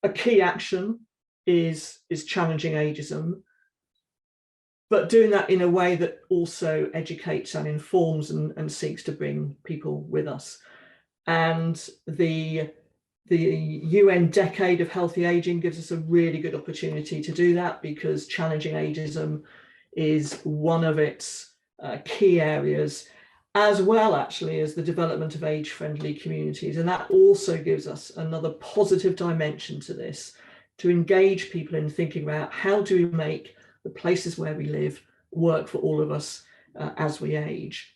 a key action is challenging ageism, but doing that in a way that also educates and informs and seeks to bring people with us. And the UN Decade of Healthy Aging gives us a really good opportunity to do that, because challenging ageism is one of its key areas, as well actually as the development of age-friendly communities. And that also gives us another positive dimension to this, to engage people in thinking about how do we make the places where we live work for all of us as we age.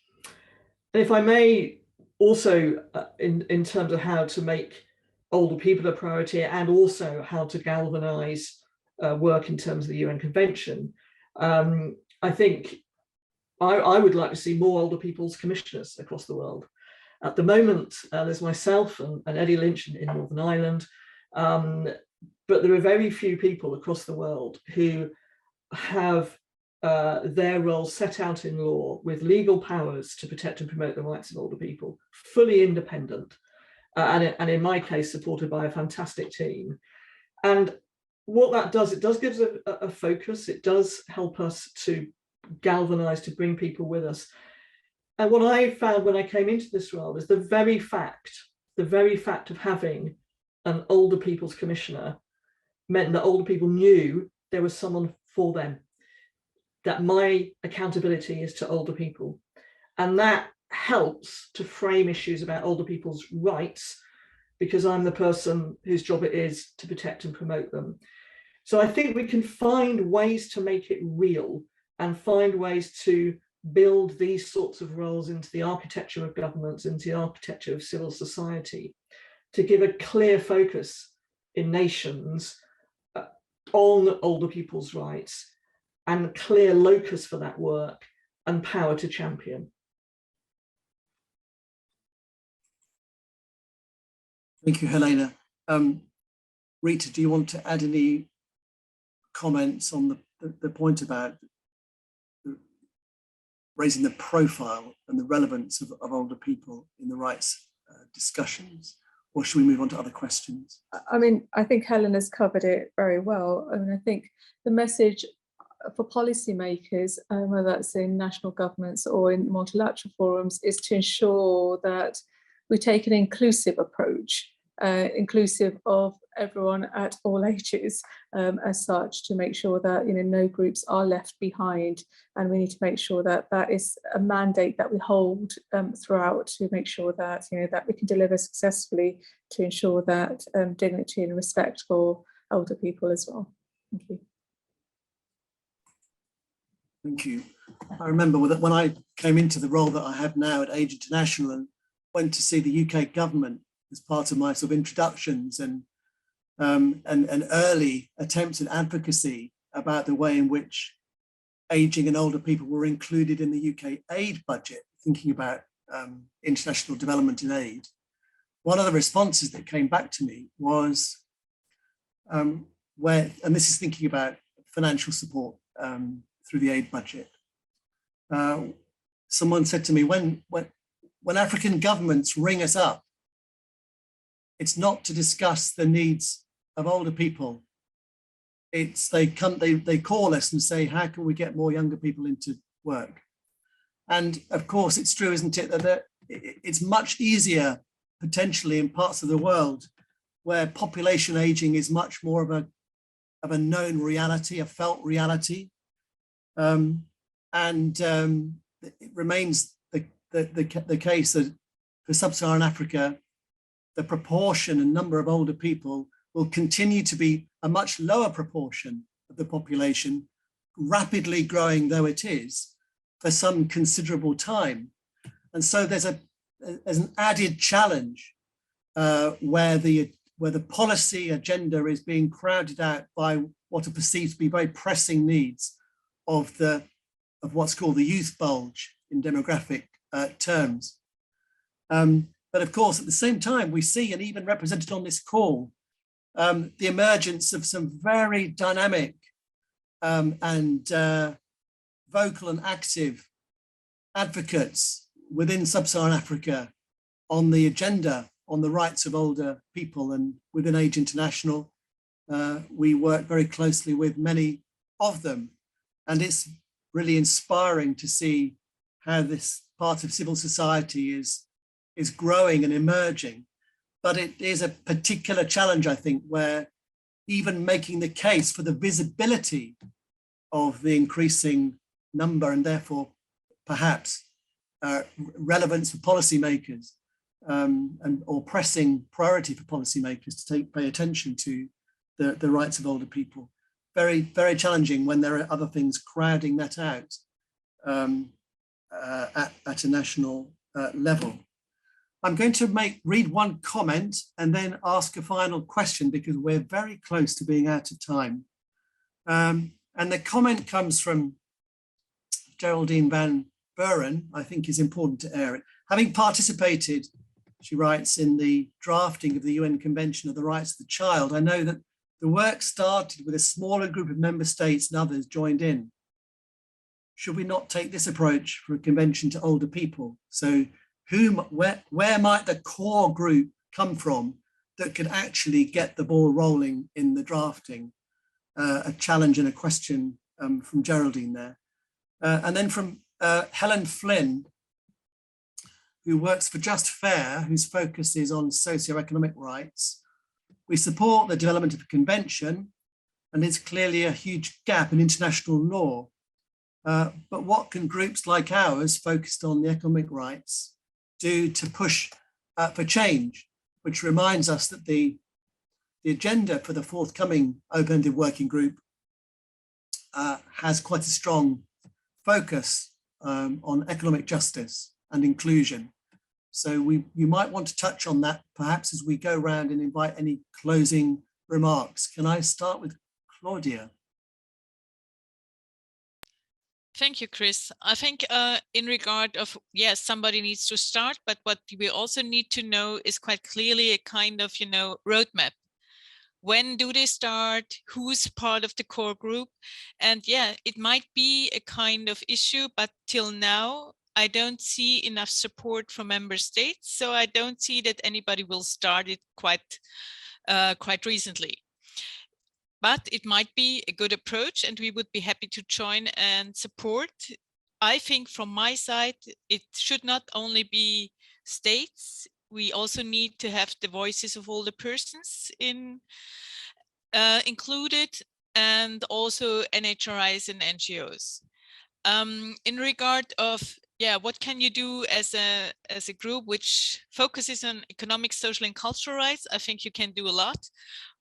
And if I may also, in terms of how to make older people a priority and also how to galvanise work in terms of the UN Convention, I think I would like to see more older people's commissioners across the world. At the moment, there's myself and Eddie Lynch in Northern Ireland, but there are very few people across the world who have their role set out in law with legal powers to protect and promote the rights of older people, fully independent, and in my case, supported by a fantastic team. And what that does, it does give us a focus, it does help us to galvanize, to bring people with us. And what I found when I came into this role is the very fact of having an older people's commissioner meant that older people knew there was someone for them, that my accountability is to older people. And that helps to frame issues about older people's rights, because I'm the person whose job it is to protect and promote them. So I think we can find ways to make it real and find ways to build these sorts of roles into the architecture of governments, into the architecture of civil society, to give a clear focus in nations on older people's rights, and clear locus for that work and power to champion. Thank you, Helena. Rita, do you want to add any comments on the point about raising the profile and the relevance of older people in the rights discussions? Or should we move on to other questions? I mean, I think Helena's covered it very well. I mean, I think the message for policymakers, whether that's in national governments or in multilateral forums, is to ensure that we take an inclusive approach inclusive of everyone at all ages, as such, to make sure that no groups are left behind. And we need to make sure that that is a mandate that we hold throughout, to make sure that that we can deliver successfully, to ensure that dignity and respect for older people as well. Thank you. Thank you. I remember that when I came into the role that I have now at Age International and went to see the UK government as part of my sort of introductions and early attempts at advocacy about the way in which ageing and older people were included in the UK aid budget, thinking about international development and aid. One of the responses that came back to me was and this is thinking about financial support through the aid budget. Someone said to me, when African governments ring us up, it's not to discuss the needs of older people. It's they call us and say, how can we get more younger people into work? And of course, it's true, isn't it, that it's much easier potentially in parts of the world where population aging is much more of a known reality, a felt reality. It remains the case that for sub-Saharan Africa, the proportion and number of older people will continue to be a much lower proportion of the population, rapidly growing though it is, for some considerable time. And so there's an added challenge where the policy agenda is being crowded out by what are perceived to be very pressing needs of what's called the youth bulge in demographic terms. But of course, at the same time, we see, and even represented on this call, the emergence of some very dynamic and vocal and active advocates within sub-Saharan Africa on the agenda on the rights of older people. And within Age International, we work very closely with many of them. And it's really inspiring to see how this part of civil society is growing and emerging. But it is a particular challenge, I think, where even making the case for the visibility of the increasing number and therefore perhaps relevance for policymakers or pressing priority for policymakers to pay attention to the rights of older people. Very, very challenging when there are other things crowding that out at a national level. I'm going to read one comment and then ask a final question because we're very close to being out of time. And the comment comes from Geraldine Van Buren, I think is important to air it. Having participated, she writes, in the drafting of the UN Convention of the Rights of the Child, I know that the work started with a smaller group of member states and others joined in. Should we not take this approach for a convention to older people? So where might the core group come from that could actually get the ball rolling in the drafting? A challenge and a question from Geraldine there. And then from Helen Flynn, who works for Just Fair, whose focus is on socioeconomic rights. We support the development of a convention, and there's clearly a huge gap in international law. But what can groups like ours, focused on the economic rights, do to push for change? Which reminds us that the agenda for the forthcoming open-ended working group has quite a strong focus on economic justice and inclusion. So you might want to touch on that perhaps as we go around and invite any closing remarks. Can I start with Claudia? Thank you, Chris. I think in regard of, yes, somebody needs to start, but what we also need to know is quite clearly a kind of, roadmap. When do they start? Who's part of the core group? And yeah, it might be a kind of issue, but till now, I don't see enough support from member states. So I don't see that anybody will start it quite recently. But it might be a good approach and we would be happy to join and support. I think from my side, it should not only be states. we also need to have the voices of older persons included, and also NHRIs and NGOs. In regard of, what can you do as a group which focuses on economic, social, and cultural rights? I think you can do a lot.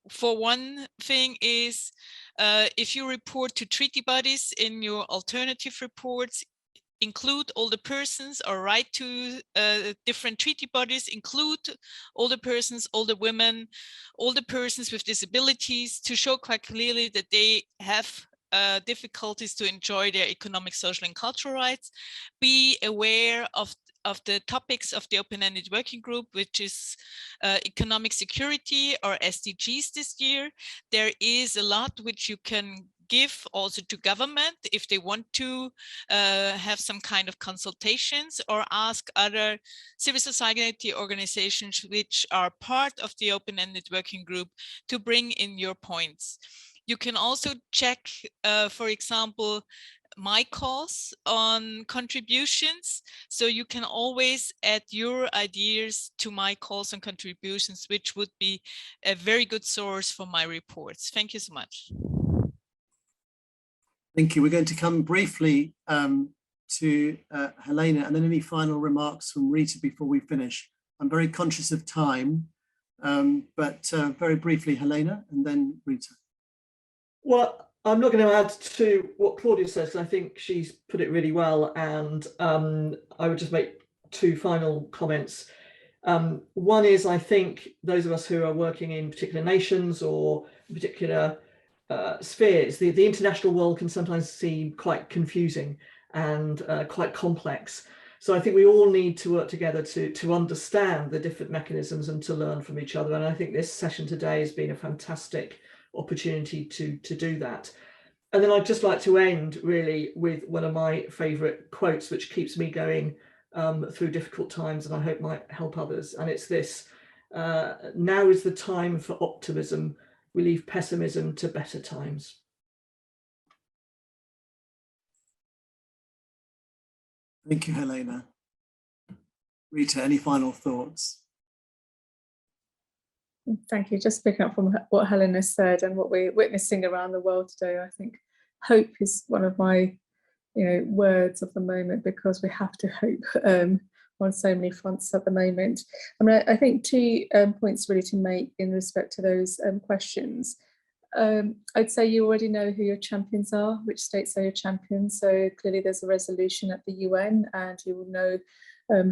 For one thing is, if you report to treaty bodies in your alternative reports, include older persons, or write to different treaty bodies, include older persons, older women, older persons with disabilities, to show quite clearly that they have difficulties to enjoy their economic, social, and cultural rights. Be aware of the topics of the open-ended working group, which is economic security, or SDGs this year. There is a lot which you can give also to government if they want to have some kind of consultations, or ask other civil society organizations which are part of the open-ended working group to bring in your points. You can also check, for example, my calls on contributions. So you can always add your ideas to my calls on contributions, which would be a very good source for my reports. Thank you so much. Thank you. We're going to come briefly to Helena, and then any final remarks from Rita before we finish. I'm very conscious of time, but very briefly, Helena, and then Rita. Well, I'm not going to add to what Claudia says, because I think she's put it really well. And I would just make two final comments. One is, I think those of us who are working in particular nations or particular spheres, the international world can sometimes seem quite confusing and quite complex. So I think we all need to work together to understand the different mechanisms and to learn from each other. And I think this session today has been a fantastic opportunity to do that. And then I'd just like to end really with one of my favorite quotes, which keeps me going through difficult times, and I hope might help others. And it's this: now is the time for optimism. We leave pessimism to better times. Thank you, Helena. Rita, any final thoughts? Thank you. Just picking up from what Helena said and what we're witnessing around the world today, I think hope is one of my words of the moment, because we have to hope on so many fronts at the moment. I mean, I think two points really to make in respect to those questions. I'd say you already know who your champions are, which states are your champions. So clearly there's a resolution at the UN, and you will know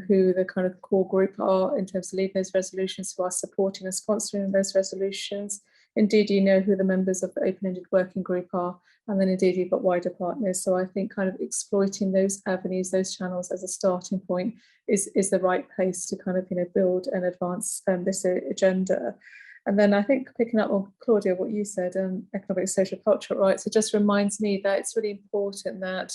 who the kind of core group are in terms of leading those resolutions, who are supporting and sponsoring those resolutions. Indeed, you know who the members of the open-ended working group are, and then indeed you've got wider partners. So I think kind of exploiting those avenues, those channels as a starting point is the right place to kind of build and advance this agenda. And then I think picking up on Claudia, what you said, economic, social, cultural rights, it just reminds me that it's really important that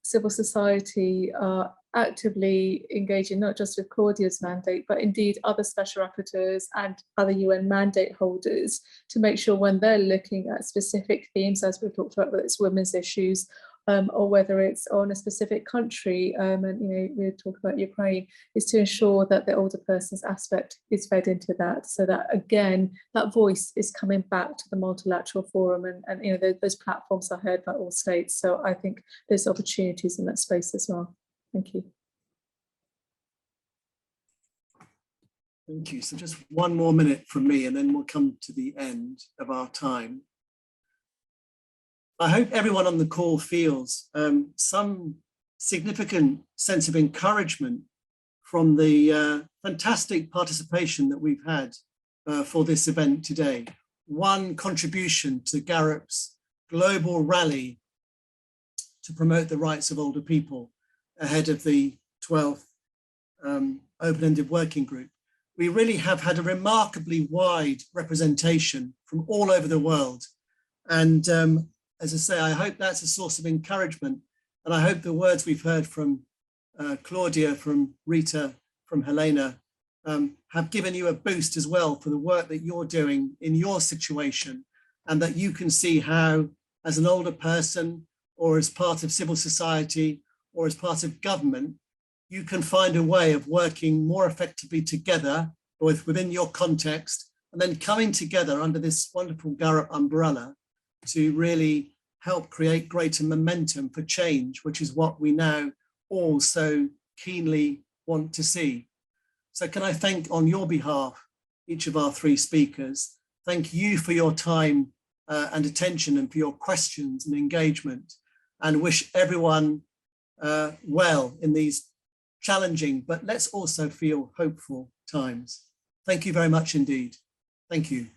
civil society are actively engaging not just with Claudia's mandate, but indeed other special rapporteurs and other UN mandate holders, to make sure when they're looking at specific themes, as we've talked about, whether it's women's issues or whether it's on a specific country, and we talk about Ukraine, is to ensure that the older person's aspect is fed into that, so that again that voice is coming back to the multilateral forum, and those platforms are heard by all states. So I think there's opportunities in that space as well. Thank you. Thank you. So just one more minute from me, and then we'll come to the end of our time. I hope everyone on the call feels some significant sense of encouragement from the fantastic participation that we've had for this event today. One contribution to Garup's global rally to promote the rights of older people ahead of the 12th open-ended working group. We really have had a remarkably wide representation from all over the world. And as I say, I hope that's a source of encouragement. And I hope the words we've heard from Claudia, from Rita, from Helena, have given you a boost as well for the work that you're doing in your situation, and that you can see how, as an older person, or as part of civil society, or as part of government, you can find a way of working more effectively together, both within your context and then coming together under this wonderful Garrett umbrella to really help create greater momentum for change, which is what we now all so keenly want to see. So can I thank on your behalf each of our three speakers. Thank you for your time and attention and for your questions and engagement, and wish everyone well in these challenging, but let's also feel hopeful times. Thank you very much indeed. Thank you.